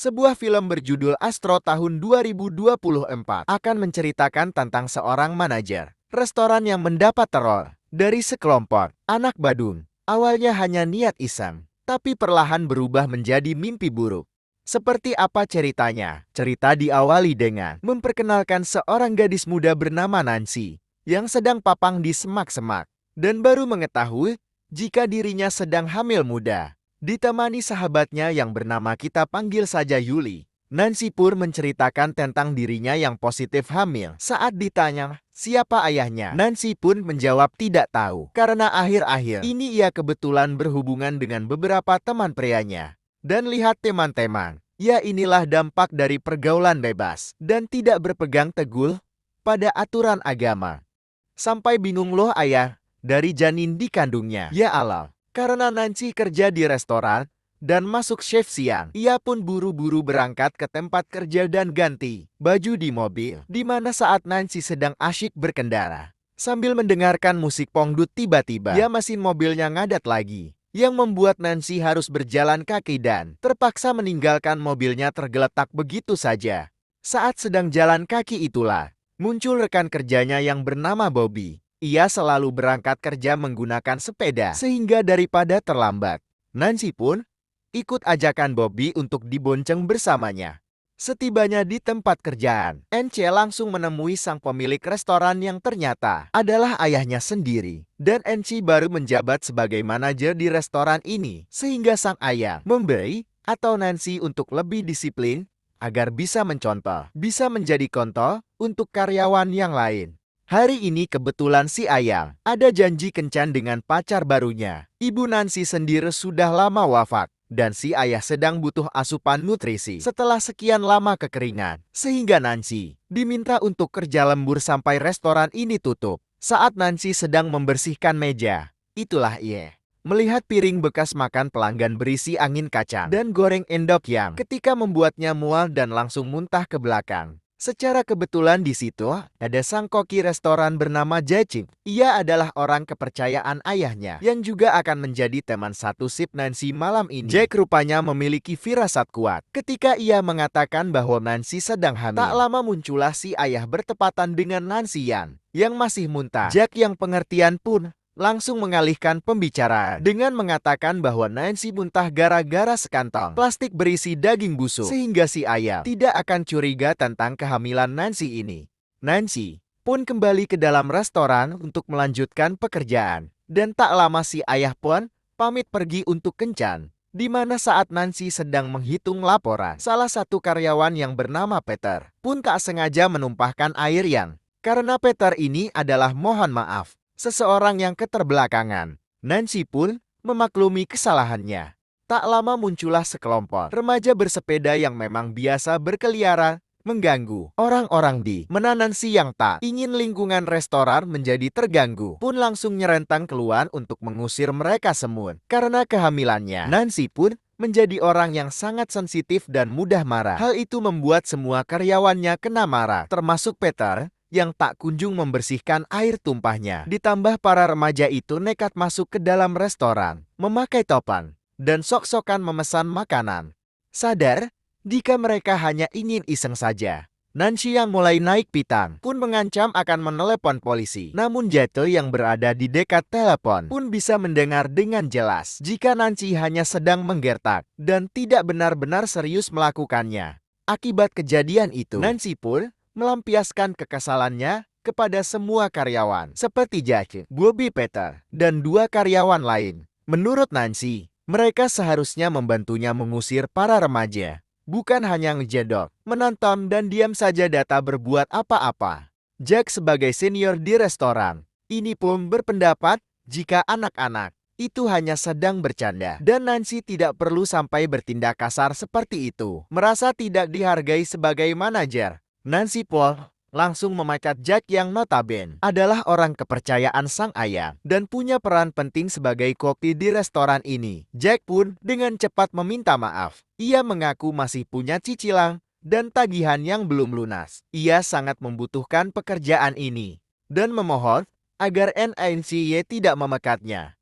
Sebuah film berjudul Astro tahun 2024 akan menceritakan tentang seorang manajer restoran yang mendapat teror dari sekelompok anak badung. Awalnya hanya niat iseng, tapi perlahan berubah menjadi mimpi buruk. Seperti apa ceritanya? Cerita diawali dengan memperkenalkan seorang gadis muda bernama Nancy yang sedang papang di semak-semak dan baru mengetahui jika dirinya sedang hamil muda. Ditemani sahabatnya yang bernama kita panggil saja Yuli, Nancy pun menceritakan tentang dirinya yang positif hamil. Saat ditanya siapa ayahnya, Nancy pun menjawab tidak tahu karena akhir-akhir ini ia kebetulan berhubungan dengan beberapa teman prianya. Dan lihat teman-teman, ya inilah dampak dari pergaulan bebas dan tidak berpegang teguh pada aturan agama. Sampai bingung loh ayah dari janin dikandungnya. Ya Allah. Karena Nancy kerja di restoran dan masuk shift siang, ia pun buru-buru berangkat ke tempat kerja dan ganti baju di mobil. Di mana saat Nancy sedang asyik berkendara, sambil mendengarkan musik pongdut, tiba-tiba mesin mobilnya ngadat lagi, yang membuat Nancy harus berjalan kaki dan terpaksa meninggalkan mobilnya tergeletak begitu saja. Saat sedang jalan kaki itulah muncul rekan kerjanya yang bernama Bobby. Ia selalu berangkat kerja menggunakan sepeda, sehingga daripada terlambat, Nancy pun ikut ajakan Bobby untuk dibonceng bersamanya. Setibanya di tempat kerjaan, NC langsung menemui sang pemilik restoran yang ternyata adalah ayahnya sendiri. Dan NC baru menjabat sebagai manajer di restoran ini, sehingga sang ayah memberi atau Nancy untuk lebih disiplin agar bisa mencontoh, bisa menjadi contoh untuk karyawan yang lain. Hari ini kebetulan si ayah ada janji kencan dengan pacar barunya. Ibu Nancy sendiri sudah lama wafat dan si ayah sedang butuh asupan nutrisi setelah sekian lama kekeringan. Sehingga Nancy diminta untuk kerja lembur sampai restoran ini tutup. Saat Nancy sedang membersihkan meja, itulah ia melihat piring bekas makan pelanggan berisi angin kacang dan goreng endok yang ketika membuatnya mual dan langsung muntah ke belakang. Secara kebetulan di situ ada sang koki restoran bernama Jacing. Ia adalah orang kepercayaan ayahnya yang juga akan menjadi teman satu sip Nancy malam ini. Jack rupanya memiliki firasat kuat ketika ia mengatakan bahwa Nancy sedang hamil. Tak lama muncullah si ayah bertepatan dengan Nancy yang masih muntah. Jack yang pengertian pun langsung mengalihkan pembicaraan dengan mengatakan bahwa Nancy muntah gara-gara sekantong plastik berisi daging busuk, sehingga si ayah tidak akan curiga tentang kehamilan Nancy ini. Nancy pun kembali ke dalam restoran untuk melanjutkan pekerjaan, dan tak lama si ayah pun pamit pergi untuk kencan. Di mana saat Nancy sedang menghitung laporan, salah satu karyawan yang bernama Peter pun tak sengaja menumpahkan air yang karena Peter ini adalah mohon maaf seseorang yang keterbelakangan. Nancy pun memaklumi kesalahannya. Tak lama muncullah sekelompok remaja bersepeda yang memang biasa berkeliaran, mengganggu orang-orang di mana Nancy yang tak ingin lingkungan restoran menjadi terganggu pun langsung nyerentang keluar untuk mengusir mereka semua. Karena kehamilannya, Nancy pun menjadi orang yang sangat sensitif dan mudah marah. Hal itu membuat semua karyawannya kena marah, termasuk Peter yang tak kunjung membersihkan air tumpahnya. Ditambah para remaja itu nekat masuk ke dalam restoran, memakai topan, dan sok-sokan memesan makanan. Sadar, jika mereka hanya ingin iseng saja. Nancy yang mulai naik pitam pun mengancam akan menelepon polisi. Namun Jatuh yang berada di dekat telepon pun bisa mendengar dengan jelas jika Nancy hanya sedang menggertak dan tidak benar-benar serius melakukannya. Akibat kejadian itu, Nancy pun melampiaskan kekesalannya kepada semua karyawan seperti Jack, Bobby, Peter, dan dua karyawan lain. Menurut Nancy, mereka seharusnya membantunya mengusir para remaja, bukan hanya ngejedok, menonton dan diam saja data berbuat apa-apa. Jack sebagai senior di restoran ini pun berpendapat jika anak-anak itu hanya sedang bercanda dan Nancy tidak perlu sampai bertindak kasar seperti itu. Merasa tidak dihargai sebagai manajer, Nancy pun langsung memacat Jack yang notabene adalah orang kepercayaan sang ayah dan punya peran penting sebagai koki di restoran ini. Jack pun dengan cepat meminta maaf. Ia mengaku masih punya cicilan dan tagihan yang belum lunas. Ia sangat membutuhkan pekerjaan ini dan memohon agar NCY tidak memekatnya.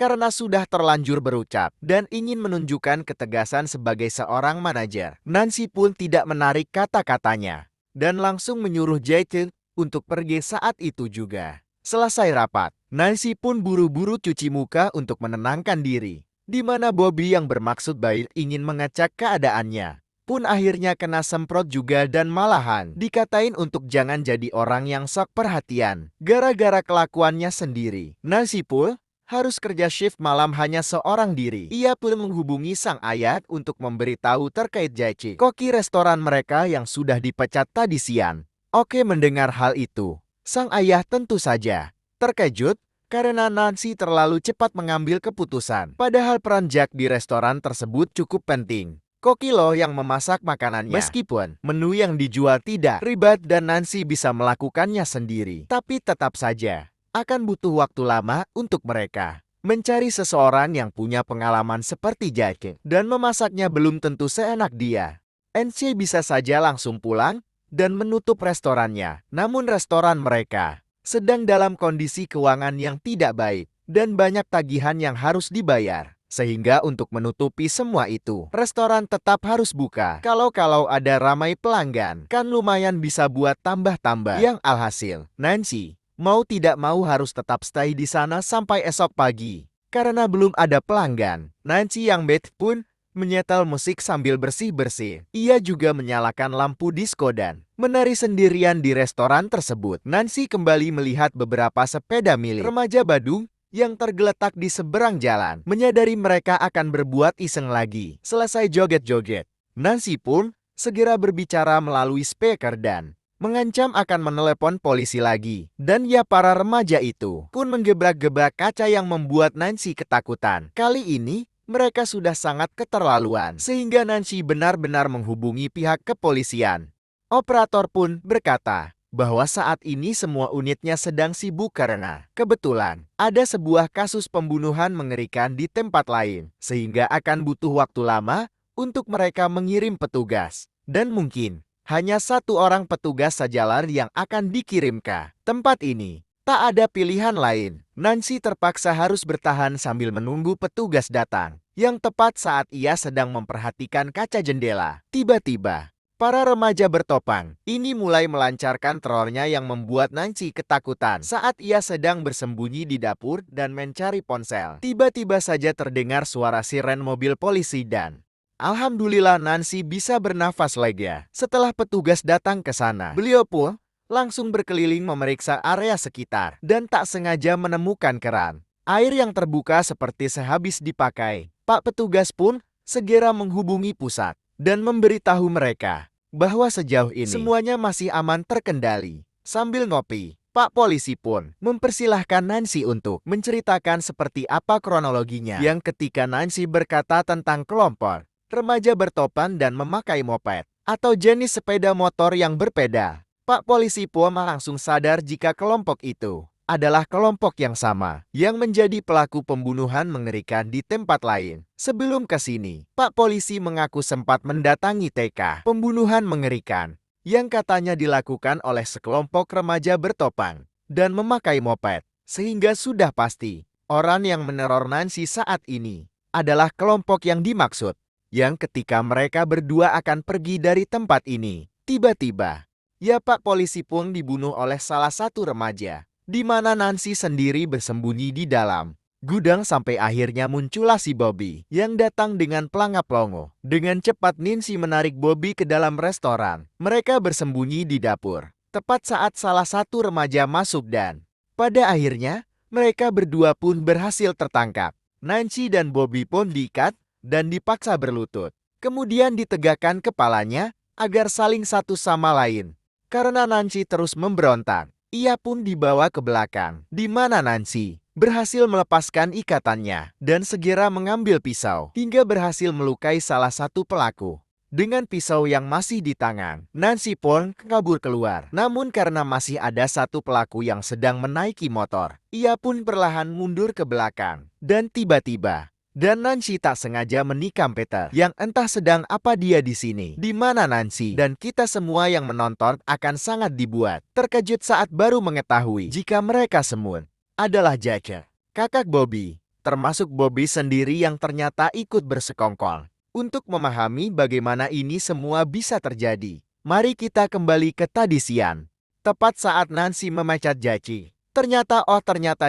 karena sudah terlanjur berucap dan ingin menunjukkan ketegasan sebagai seorang manajer. Nancy pun tidak menarik kata-katanya dan langsung menyuruh Jae untuk pergi saat itu juga. Selesai rapat, Nancy pun buru-buru cuci muka untuk menenangkan diri, di mana Bobby yang bermaksud baik ingin mengecek keadaannya pun akhirnya kena semprot juga dan malahan dikatain untuk jangan jadi orang yang sok perhatian gara-gara kelakuannya sendiri. Nancy pun harus kerja shift malam hanya seorang diri. Ia pun menghubungi sang ayah untuk memberitahu terkait Jae, koki restoran mereka yang sudah dipecat tadi siang. Oke, mendengar hal itu, sang ayah tentu saja terkejut karena Nancy terlalu cepat mengambil keputusan. Padahal peran Jack di restoran tersebut cukup penting. Koki loh yang memasak makanannya. Meskipun menu yang dijual tidak ribet dan Nancy bisa melakukannya sendiri, tapi tetap saja akan butuh waktu lama untuk mereka mencari seseorang yang punya pengalaman seperti Jack dan memasaknya belum tentu seenak dia. NC bisa saja langsung pulang dan menutup restorannya. Namun restoran mereka sedang dalam kondisi keuangan yang tidak baik dan banyak tagihan yang harus dibayar. Sehingga untuk menutupi semua itu, restoran tetap harus buka. Kalau ada ramai pelanggan, kan lumayan bisa buat tambah-tambah. Yang alhasil, Nancy mau tidak mau harus tetap stay di sana sampai esok pagi. Karena belum ada pelanggan, Nancy yang bad pun menyetel musik sambil bersih-bersih. Ia juga menyalakan lampu disko dan menari sendirian di restoran tersebut. Nancy kembali melihat beberapa sepeda milik remaja Badung yang tergeletak di seberang jalan. Menyadari mereka akan berbuat iseng lagi. Selesai joget-joget, Nancy pun segera berbicara melalui speaker dan mengancam akan menelepon polisi lagi. Dan ya, para remaja itu pun menggebrak-gebrak kaca yang membuat Nancy ketakutan. Kali ini mereka sudah sangat keterlaluan sehingga Nancy benar-benar menghubungi pihak kepolisian. Operator pun berkata bahwa saat ini semua unitnya sedang sibuk karena kebetulan ada sebuah kasus pembunuhan mengerikan di tempat lain, sehingga akan butuh waktu lama untuk mereka mengirim petugas. Dan mungkin hanya satu orang petugas sajalah yang akan dikirim ke tempat ini. Tak ada pilihan lain. Nancy terpaksa harus bertahan sambil menunggu petugas datang, yang tepat saat ia sedang memperhatikan kaca jendela. Tiba-tiba para remaja bertopang ini mulai melancarkan terornya yang membuat Nancy ketakutan saat ia sedang bersembunyi di dapur dan mencari ponsel. Tiba-tiba saja terdengar suara siren mobil polisi dan alhamdulillah Nancy bisa bernafas lega. Setelah petugas datang ke sana, beliau pun langsung berkeliling memeriksa area sekitar dan tak sengaja menemukan keran air yang terbuka seperti sehabis dipakai. Pak petugas pun segera menghubungi pusat dan memberitahu mereka bahwa sejauh ini semuanya masih aman terkendali. Sambil ngopi, Pak polisi pun mempersilahkan Nancy untuk menceritakan seperti apa kronologinya. Yang ketika Nancy berkata tentang kelompok remaja bertopan dan memakai moped atau jenis sepeda motor yang berbeda, Pak polisi pun langsung sadar jika kelompok itu adalah kelompok yang sama yang menjadi pelaku pembunuhan mengerikan di tempat lain. Sebelum ke sini, Pak polisi mengaku sempat mendatangi TK pembunuhan mengerikan yang katanya dilakukan oleh sekelompok remaja bertopang dan memakai moped, sehingga sudah pasti orang yang meneror Nancy saat ini adalah kelompok yang dimaksud. Yang ketika mereka berdua akan pergi dari tempat ini, tiba-tiba ya Pak polisi pun dibunuh oleh salah satu remaja, di mana Nancy sendiri bersembunyi di dalam gudang sampai akhirnya muncullah si Bobby yang datang dengan pelangap longo. Dengan cepat Nancy menarik Bobby ke dalam restoran. Mereka bersembunyi di dapur tepat saat salah satu remaja masuk dan pada akhirnya mereka berdua pun berhasil tertangkap. Nancy dan Bobby pun diikat dan dipaksa berlutut. Kemudian ditegakkan kepalanya agar saling satu sama lain. Karena Nancy terus memberontak, ia pun dibawa ke belakang, di mana Nancy berhasil melepaskan ikatannya dan segera mengambil pisau hingga berhasil melukai salah satu pelaku. Dengan pisau yang masih di tangan, Nancy pun kabur keluar. Namun karena masih ada satu pelaku yang sedang menaiki motor, ia pun perlahan mundur ke belakang. Dan tiba-tiba Nancy tak sengaja menikam Peter yang entah sedang apa dia di sini. Di mana Nancy dan kita semua yang menonton akan sangat dibuat terkejut saat baru mengetahui jika mereka semua adalah Jack, kakak Bobby. termasuk Bobby sendiri yang ternyata ikut bersekongkol. Untuk memahami bagaimana ini semua bisa terjadi, mari kita kembali ke tadi siang. Tepat saat Nancy memecat Jackie, ternyata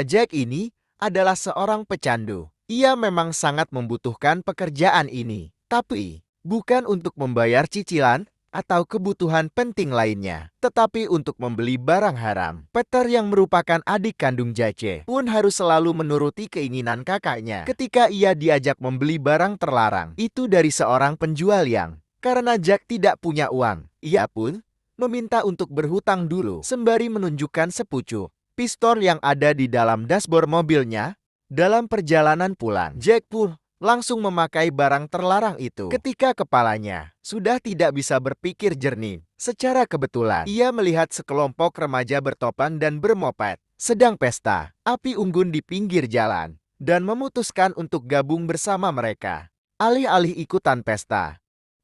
Jack ini adalah seorang pecandu. Ia memang sangat membutuhkan pekerjaan ini, tapi bukan untuk membayar cicilan atau kebutuhan penting lainnya, tetapi untuk membeli barang haram. Peter yang merupakan adik kandung Jackie pun harus selalu menuruti keinginan kakaknya ketika ia diajak membeli barang terlarang itu dari seorang penjual yang, karena Jack tidak punya uang, ia pun meminta untuk berhutang dulu sembari menunjukkan sepucuk pistol yang ada di dalam dashboard mobilnya. Dalam perjalanan pulang, Jack pun langsung memakai barang terlarang itu ketika kepalanya sudah tidak bisa berpikir jernih. Secara kebetulan, ia melihat sekelompok remaja bertopan dan bermoped sedang pesta api unggun di pinggir jalan dan memutuskan untuk gabung bersama mereka. Alih-alih ikutan pesta,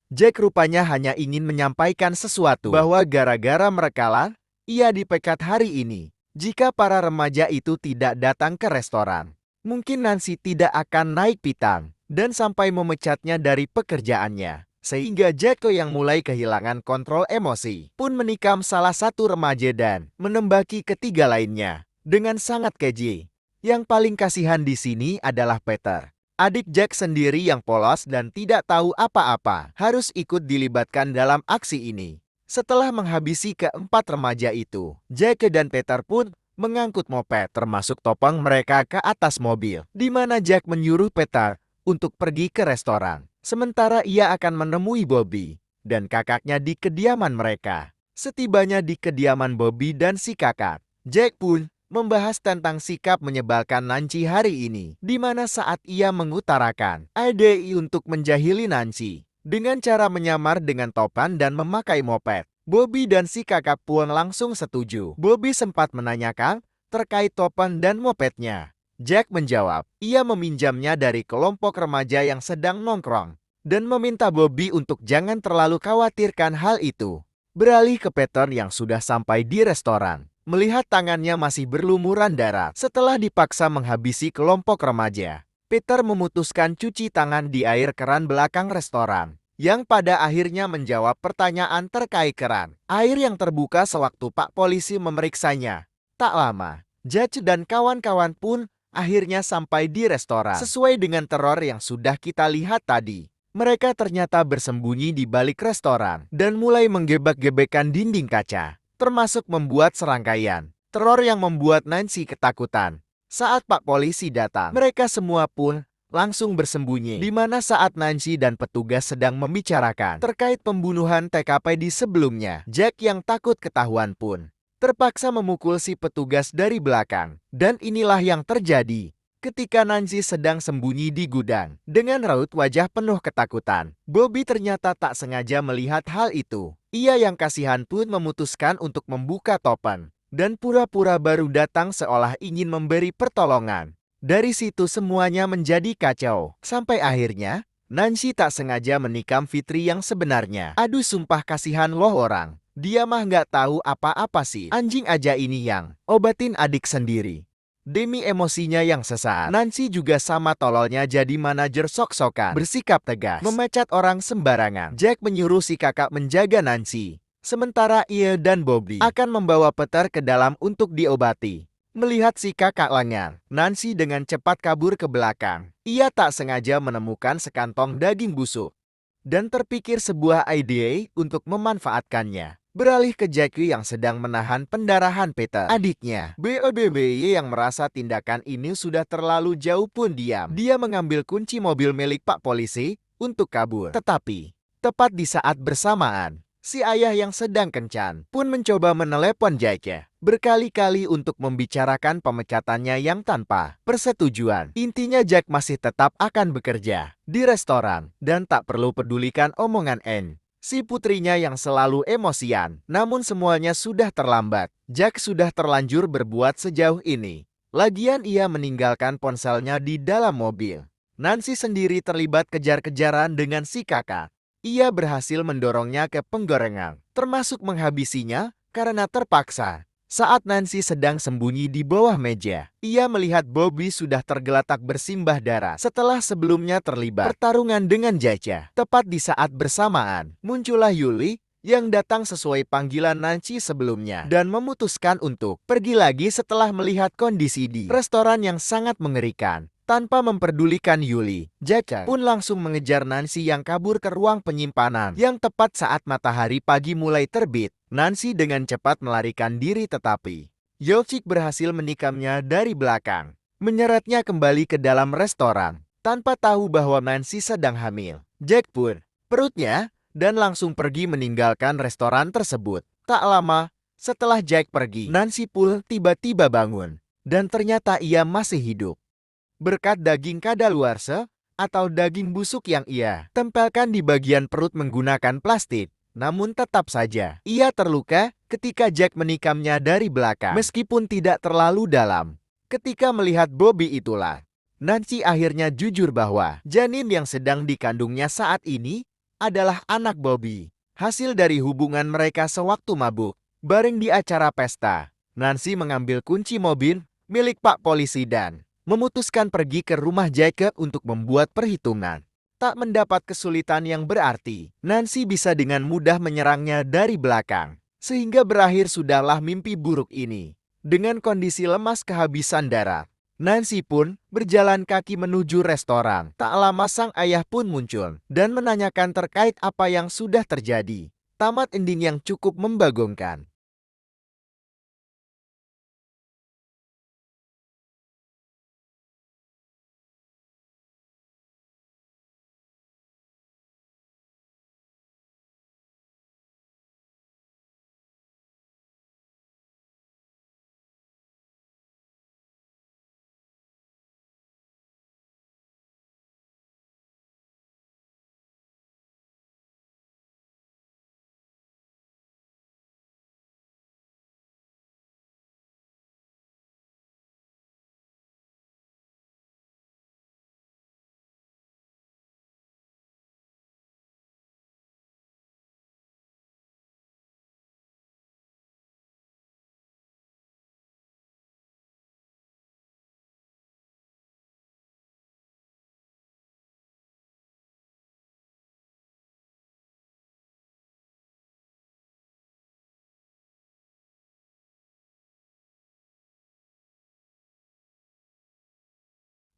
Jack rupanya hanya ingin menyampaikan sesuatu bahwa gara-gara merekalah ia dipecat hari ini. Jika para remaja itu tidak datang ke restoran, mungkin Nancy tidak akan naik pitam dan sampai memecatnya dari pekerjaannya. Sehingga Jack yang mulai kehilangan kontrol emosi pun menikam salah satu remaja dan menembaki ketiga lainnya dengan sangat keji. Yang paling kasihan di sini adalah Peter, adik Jack sendiri yang polos dan tidak tahu apa-apa, harus ikut dilibatkan dalam aksi ini. Setelah menghabisi keempat remaja itu, Jack dan Peter pun mengangkut moped termasuk topang mereka ke atas mobil, di mana Jack menyuruh Peter untuk pergi ke restoran. Sementara ia akan menemui Bobby dan kakaknya di kediaman mereka. Setibanya di kediaman Bobby dan si kakak, Jack pun membahas tentang sikap menyebalkan Nancy hari ini, di mana saat ia mengutarakan ide untuk menjahili Nancy dengan cara menyamar dengan topan dan memakai moped. Bobby dan si kakak pun langsung setuju. Bobby sempat menanyakan terkait topan dan mopednya. Jack menjawab, ia meminjamnya dari kelompok remaja yang sedang nongkrong dan meminta Bobby untuk jangan terlalu khawatirkan hal itu. Beralih ke Peter yang sudah sampai di restoran. Melihat tangannya masih berlumuran darah setelah dipaksa menghabisi kelompok remaja, Peter memutuskan cuci tangan di air keran belakang restoran, yang pada akhirnya menjawab pertanyaan terkait keran air yang terbuka sewaktu Pak Polisi memeriksanya. Tak lama, Judge dan kawan-kawan pun akhirnya sampai di restoran. Sesuai dengan teror yang sudah kita lihat tadi, mereka ternyata bersembunyi di balik restoran dan mulai menggebek-gebekkan dinding kaca, termasuk membuat serangkaian teror yang membuat Nancy ketakutan. Saat Pak Polisi datang, mereka semua pun langsung bersembunyi, di mana saat Nancy dan petugas sedang membicarakan terkait pembunuhan TKP di sebelumnya, Jack yang takut ketahuan pun terpaksa memukul si petugas dari belakang. Dan inilah yang terjadi ketika Nancy sedang sembunyi di gudang. Dengan raut wajah penuh ketakutan, Bobby ternyata tak sengaja melihat hal itu. Ia yang kasihan pun memutuskan untuk membuka topan dan pura-pura baru datang seolah ingin memberi pertolongan. Dari situ semuanya menjadi kacau. Sampai akhirnya, Nancy tak sengaja menikam Fitri yang sebenarnya. Aduh sumpah kasihan loh orang. Dia mah nggak tahu apa-apa sih. Anjing aja ini yang obatin adik sendiri. Demi emosinya yang sesaat, Nancy juga sama tololnya jadi manajer sok-sokan. Bersikap tegas, memecat orang sembarangan. Jack menyuruh si kakak menjaga Nancy. Sementara ia dan Bobby akan membawa Peter ke dalam untuk diobati. Melihat si kakak lengah, Nancy dengan cepat kabur ke belakang. Ia tak sengaja menemukan sekantong daging busuk dan terpikir sebuah ide untuk memanfaatkannya. Beralih ke Jackie yang sedang menahan pendarahan Peter, adiknya. Bobby yang merasa tindakan ini sudah terlalu jauh pun diam. Dia mengambil kunci mobil milik Pak Polisi untuk kabur. Tetapi tepat di saat bersamaan, si ayah yang sedang kencan pun mencoba menelepon Jackie berkali-kali untuk membicarakan pemecatannya yang tanpa persetujuan. Intinya Jack masih tetap akan bekerja di restoran dan tak perlu pedulikan omongan Anne, si putrinya yang selalu emosian. Namun semuanya sudah terlambat. Jack sudah terlanjur berbuat sejauh ini. Lagian ia meninggalkan ponselnya di dalam mobil. Nancy sendiri terlibat kejar-kejaran dengan si kakak. Ia berhasil mendorongnya ke penggorengan, termasuk menghabisinya karena terpaksa. Saat Nancy sedang sembunyi di bawah meja, ia melihat Bobby sudah tergeletak bersimbah darah setelah sebelumnya terlibat pertarungan dengan Jaja. Tepat di saat bersamaan, muncullah Yuli yang datang sesuai panggilan Nancy sebelumnya dan memutuskan untuk pergi lagi setelah melihat kondisi di restoran yang sangat mengerikan. Tanpa memperdulikan Yuli, Jaja pun langsung mengejar Nancy yang kabur ke ruang penyimpanan yang tepat saat matahari pagi mulai terbit. Nancy dengan cepat melarikan diri tetapi Yolchik berhasil menikamnya dari belakang, menyeretnya kembali ke dalam restoran tanpa tahu bahwa Nancy sedang hamil. Jack pun perutnya dan langsung pergi meninggalkan restoran tersebut. Tak lama setelah Jack pergi, Nancy pun tiba-tiba bangun dan ternyata ia masih hidup. Berkat daging kadaluarsa atau daging busuk yang ia tempelkan di bagian perut menggunakan plastik. Namun tetap saja, ia terluka ketika Jack menikamnya dari belakang, meskipun tidak terlalu dalam. Ketika melihat Bobby itulah, Nancy akhirnya jujur bahwa janin yang sedang dikandungnya saat ini adalah anak Bobby. Hasil dari hubungan mereka sewaktu mabuk, bareng di acara pesta. Nancy mengambil kunci mobil milik Pak Polisi dan memutuskan pergi ke rumah Jacob untuk membuat perhitungan. Tak mendapat kesulitan yang berarti, Nancy bisa dengan mudah menyerangnya dari belakang. Sehingga berakhir sudahlah mimpi buruk ini. Dengan kondisi lemas kehabisan darah, Nancy pun berjalan kaki menuju restoran. Tak lama sang ayah pun muncul dan menanyakan terkait apa yang sudah terjadi. Tamat ending yang cukup membagongkan.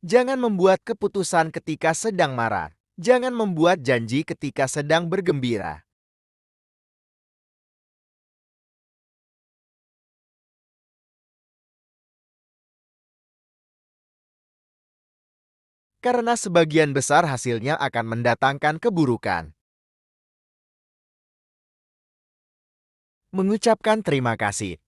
Jangan membuat keputusan ketika sedang marah. Jangan membuat janji ketika sedang bergembira. Karena sebagian besar hasilnya akan mendatangkan keburukan. Mengucapkan terima kasih.